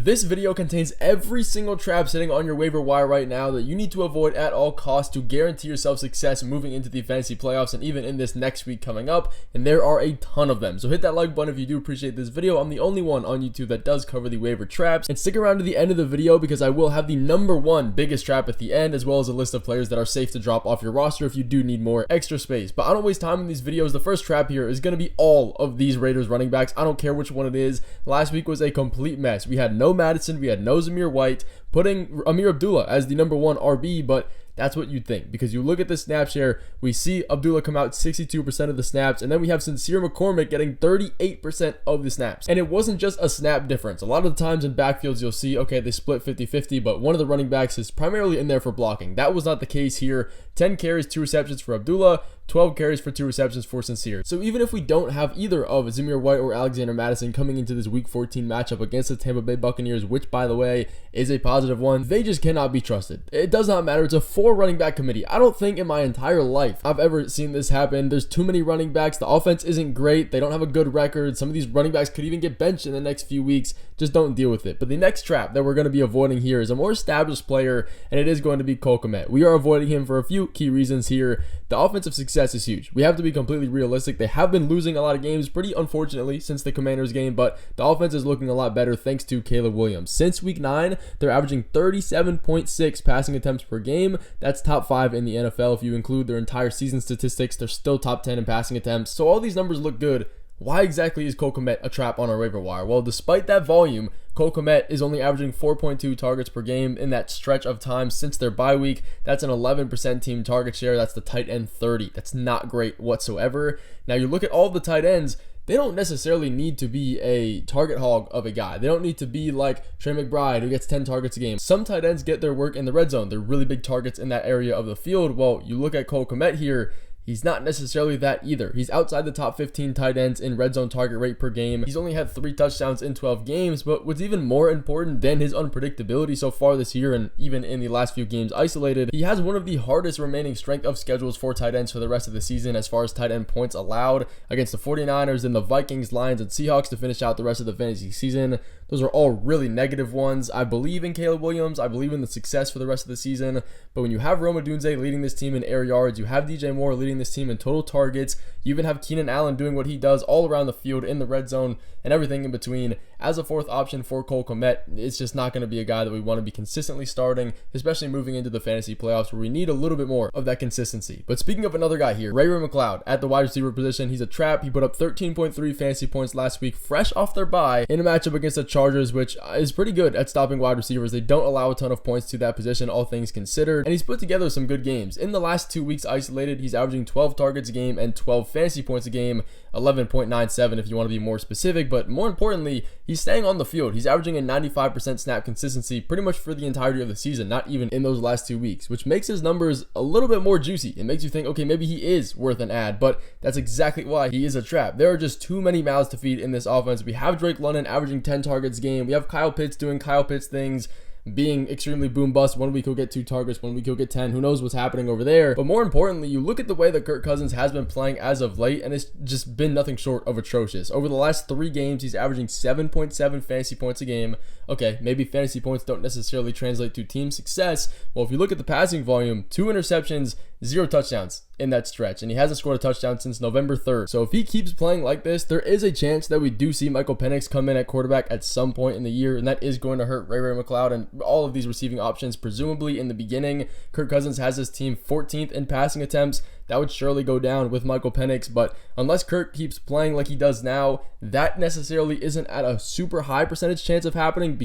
This video contains every single trap sitting on your waiver wire right now that you need to avoid at all costs to guarantee yourself success moving into the fantasy playoffs and even in this next week coming up, and there are a ton of them. So hit that like button if you do appreciate this video. I'm the only one on YouTube that does cover the waiver traps, and stick around to the end of the video because I will have the #1 biggest trap at the end, as well as a list of players that are safe to drop off your roster if you do need more extra space. But I don't waste time in these videos. The first trap here is going to be all of these Raiders running backs. I don't care which one it is. Last week was a complete mess. We had no Madison, we had no Zamir White, putting Amir Abdullah as the #1 RB, but that's what you'd think, because you look at the snap share, we see Abdullah come out 62% of the snaps, and then we have Sincere McCormick getting 38% of the snaps. And it wasn't just a snap difference. A lot of the times in backfields, you'll see, okay, they split 50-50, but one of the running backs is primarily in there for blocking. That was not the case here. 10 carries, 2 receptions for Abdullah, 12 carries for 2 receptions for Sincere. So even if we don't have either of Zamir White or Alexander Madison coming into this Week 14 matchup against the Tampa Bay Buccaneers, which, by the way, is a positive one, they just cannot be trusted. It does not matter. It's a 4 running back committee. I don't think in my entire life I've ever seen this happen. There's too many running backs. The offense isn't great. They don't have a good record. Some of these running backs could even get benched in the next few weeks. Just don't deal with it. But the next trap that we're going to be avoiding here is a more established player, and it is going to be Cole Kmet. We are avoiding him for a few key reasons here. The offensive success is huge. We have to be completely realistic. They have been losing a lot of games, pretty unfortunately, since the Commanders game, but the offense is looking a lot better thanks to Caleb Williams. Since week 9, they're averaging 37.6 passing attempts per game. That's top 5 in the NFL. If you include their entire season statistics, they're still top 10 in passing attempts. So all these numbers look good. Why exactly is Cole Kmet a trap on our waiver wire? Well, despite that volume, Cole Kmet is only averaging 4.2 targets per game in that stretch of time since their bye week. That's an 11% team target share. That's the tight end 30. That's not great whatsoever. Now you look at all the tight ends, they don't necessarily need to be a target hog of a guy. They don't need to be like Trey McBride, who gets 10 targets a game. Some tight ends get their work in the red zone. They're really big targets in that area of the field. Well, you look at Cole Kmet here, he's not necessarily that either. He's outside the top 15 tight ends in red zone target rate per game. He's only had 3 touchdowns in 12 games, but what's even more important than his unpredictability so far this year, and even in the last few games isolated, he has one of the hardest remaining strength of schedules for tight ends for the rest of the season as far as tight end points allowed, against the 49ers and the Vikings, Lions, and Seahawks to finish out the rest of the fantasy season. Those are all really negative ones. I believe in Caleb Williams. I believe in the success for the rest of the season. But when you have Rome Odunze leading this team in air yards, you have DJ Moore leading this team in total targets, you even have Keenan Allen doing what he does all around the field in the red zone and everything in between. As a 4th option for Cole Kmet, it's just not going to be a guy that we want to be consistently starting, especially moving into the fantasy playoffs where we need a little bit more of that consistency. But speaking of another guy here, Waiver McLeod at the wide receiver position, he's a trap. He put up 13.3 fantasy points last week, fresh off their bye, in a matchup against the Chargers, which is pretty good at stopping wide receivers. They don't allow a ton of points to that position, all things considered, and he's put together some good games. In the last 2 weeks isolated, he's averaging 12 targets a game and 12 fantasy points a game, 11.97 if you want to be more specific, but more importantly, he's staying on the field. He's averaging a 95% snap consistency pretty much for the entirety of the season, not even in those last 2 weeks, which makes his numbers a little bit more juicy. It makes you think, okay, maybe he is worth an ad, but that's exactly why he is a trap. There are just too many mouths to feed in this offense. We have Drake London averaging 10 targets a game. We have Kyle Pitts doing Kyle Pitts things, being extremely boom bust. One week he'll get 2 targets, one week he'll get 10. Who knows what's happening over there? But more importantly, you look at the way that Kirk Cousins has been playing as of late, and it's just been nothing short of atrocious. Over the last 3 games, he's averaging 7.7 fantasy points a game. Okay, maybe fantasy points don't necessarily translate to team success. Well, if you look at the passing volume, 2 interceptions, 0 touchdowns in that stretch, and he hasn't scored a touchdown since November 3rd. So if he keeps playing like this, there is a chance that we do see Michael Penix come in at quarterback at some point in the year, and that is going to hurt Ray McLeod and all of these receiving options, presumably in the beginning. Kirk Cousins has his team 14th in passing attempts. That would surely go down with Michael Penix, but unless Kirk keeps playing like he does now, that necessarily isn't at a super high percentage chance of happening,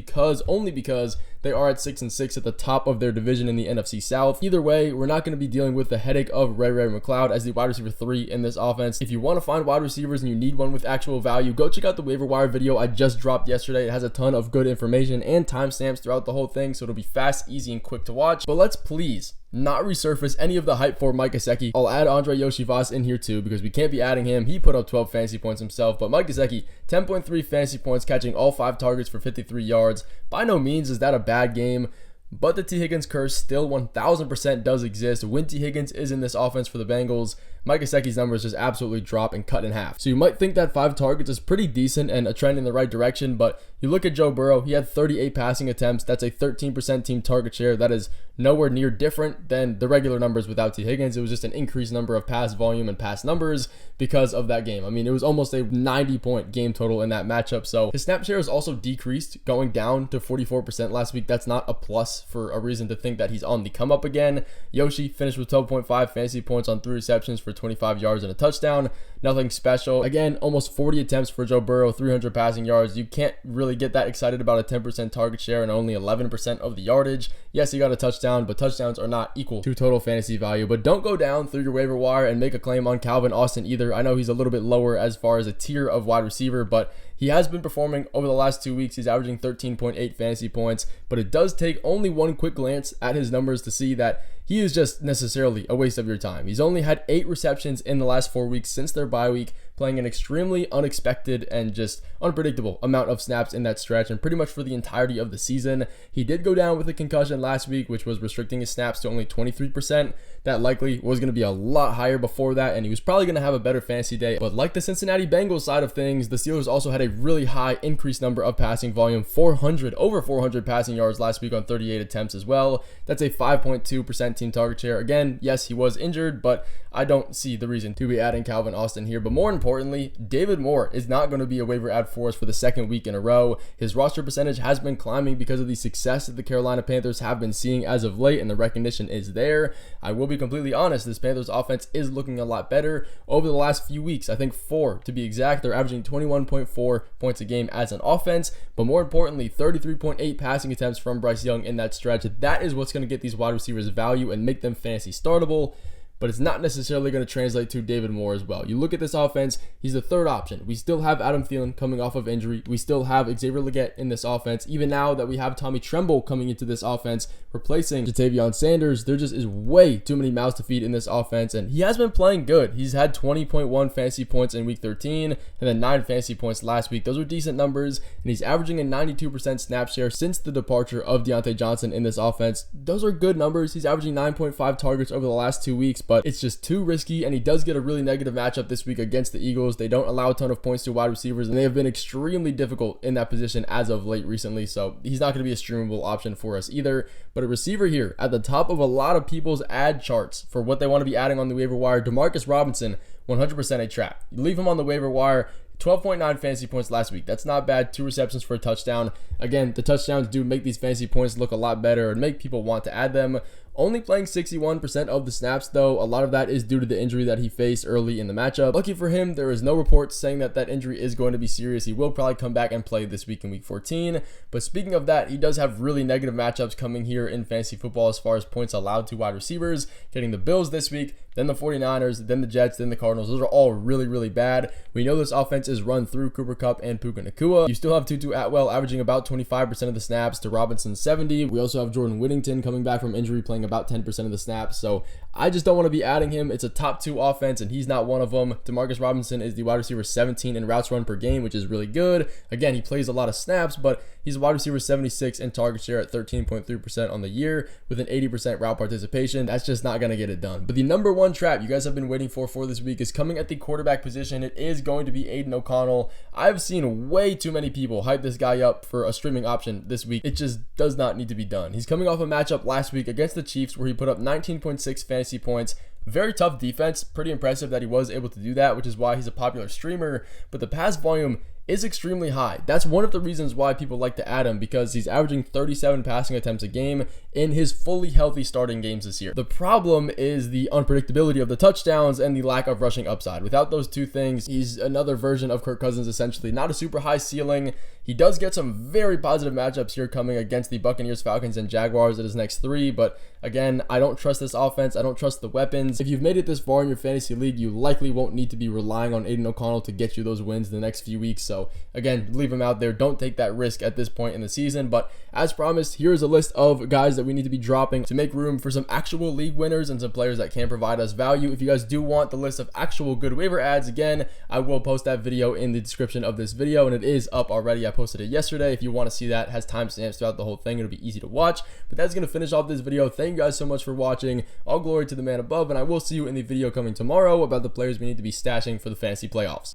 only because they are at 6-6 at the top of their division in the NFC South. Either way, we're not going to be dealing with the headache of Ray McLeod as the wide receiver 3 in this offense. If you want to find wide receivers and you need one with actual value, go check out the waiver wire video I just dropped yesterday. It has a ton of good information and timestamps throughout the whole thing, so it'll be fast, easy, and quick to watch. But let's please not resurface any of the hype for Mike Gesicki. I'll add Andre Yoshivas in here too because we can't be adding him. He put up 12 fantasy points himself, but Mike Gesicki, 10.3 fantasy points, catching all 5 targets for 53 yards. By no means is that a bad game, but the T. Higgins curse still 1000% does exist. When T. Higgins is in this offense for the Bengals, Mike Gesicki's numbers just absolutely drop and cut in half. So you might think that 5 targets is pretty decent and a trend in the right direction, but you look at Joe Burrow, he had 38 passing attempts. That's a 13% team target share. That is nowhere near different than the regular numbers without T. Higgins. It was just an increased number of pass volume and pass numbers because of that game. I mean, it was almost a 90-point game total in that matchup. So his snap share has also decreased, going down to 44% last week. That's not a plus for a reason to think that he's on the come up again. Yoshi finished with 12.5 fantasy points on 3 receptions for 25 yards and a touchdown. Nothing special. Again, almost 40 attempts for Joe Burrow, 300 passing yards. You can't really get that excited about a 10% target share and only 11% of the yardage. Yes, he got a touchdown, but touchdowns are not equal to total fantasy value. But don't go down through your waiver wire and make a claim on Calvin Austin either. I know he's a little bit lower as far as a tier of wide receiver, but he has been performing over the last 2 weeks. He's averaging 13.8 fantasy points, but it does take only one quick glance at his numbers to see that he is just necessarily a waste of your time. He's only had 8 receptions in the last 4 weeks since their bye week, playing an extremely unexpected and just unpredictable amount of snaps in that stretch and pretty much for the entirety of the season. He did go down with a concussion last week, which was restricting his snaps to only 23%. That likely was going to be a lot higher before that, and he was probably going to have a better fantasy day. But like the Cincinnati Bengals side of things, the Steelers also had a really high increased number of passing volume, over 400 passing yards last week on 38 attempts as well. That's a 5.2% team target share. Again, yes, he was injured, but I don't see the reason to be adding Calvin Austin here. But more importantly, David Moore is not going to be a waiver add for us for the 2nd week in a row. His roster percentage has been climbing because of the success that the Carolina Panthers have been seeing as of late, and the recognition is there. I will be completely honest, this Panthers offense is looking a lot better over the last few weeks. I think 4 to be exact. They're averaging 21.4 points a game as an offense, but more importantly, 33.8 passing attempts from Bryce Young in that stretch. That is what's going to get these wide receivers value and make them fantasy startable. But it's not necessarily going to translate to David Moore as well. You look at this offense, he's the 3rd option. We still have Adam Thielen coming off of injury. We still have Xavier Legette in this offense. Even now that we have Tommy Tremble coming into this offense, replacing Jatavion Sanders, there just is way too many mouths to feed in this offense. And he has been playing good. He's had 20.1 fantasy points in week 13 and then 9 fantasy points last week. Those are decent numbers. And he's averaging a 92% snap share since the departure of Deontay Johnson in this offense. Those are good numbers. He's averaging 9.5 targets over the last 2 weeks, but it's just too risky, and he does get a really negative matchup this week against the Eagles. They don't allow a ton of points to wide receivers, and they have been extremely difficult in that position as of late recently, so he's not going to be a streamable option for us either. But a receiver here at the top of a lot of people's ad charts for what they want to be adding on the waiver wire, Demarcus Robinson, 100% a trap. You leave him on the waiver wire, 12.9 fantasy points last week. That's not bad. 2 receptions for a touchdown. Again, the touchdowns do make these fantasy points look a lot better and make people want to add them. Only playing 61% of the snaps, though. A lot of that is due to the injury that he faced early in the matchup. Lucky for him, there is no reports saying that that injury is going to be serious. He will probably come back and play this week in week 14. But speaking of that, he does have really negative matchups coming here in fantasy football as far as points allowed to wide receivers. Getting the Bills this week, then the 49ers, then the Jets, then the Cardinals. Those are all really, really bad. We know this offense is run through Cooper Kupp and Puka Nacua. You still have Tutu Atwell averaging about 25% of the snaps to Robinson's 70. We also have Jordan Whittington coming back from injury, playing about 10% of the snaps. So I just don't want to be adding him. It's a top 2 offense, and he's not one of them. Demarcus Robinson is the wide receiver 17 in routes run per game, which is really good. Again, he plays a lot of snaps, but he's a wide receiver 76 in target share at 13.3% on the year with an 80% route participation. That's just not going to get it done. But the number 1 trap you guys have been waiting for this week is coming at the quarterback position. It is going to be Aiden O'Connell. I've seen way too many people hype this guy up for a streaming option this week. It just does not need to be done. He's coming off a matchup last week against the Chiefs where he put up 19.6 fantasy points. Very tough defense. Pretty impressive that he was able to do that, which is why he's a popular streamer. But the pass volume is extremely high. That's one of the reasons why people like to add him, because he's averaging 37 passing attempts a game in his fully healthy starting games this year. The problem is the unpredictability of the touchdowns and the lack of rushing upside. Without those 2 things, he's another version of Kirk Cousins, essentially. Not a super high ceiling. He does get some very positive matchups here coming against the Buccaneers, Falcons, and Jaguars at his next 3, but again, I don't trust this offense. I don't trust the weapons. If you've made it this far in your fantasy league, you likely won't need to be relying on Aiden O'Connell to get you those wins in the next few weeks. So again, leave them out there. Don't take that risk at this point in the season. But as promised, here's a list of guys that we need to be dropping to make room for some actual league winners and some players that can provide us value. If you guys do want the list of actual good waiver ads, again, I will post that video in the description of this video, and it is up already. I posted it yesterday. If you want to see that, it has timestamps throughout the whole thing. It'll be easy to watch. But that's going to finish off this video. Thank you guys so much for watching. All glory to the man above, and I will see you in the video coming tomorrow about the players we need to be stashing for the fantasy playoffs.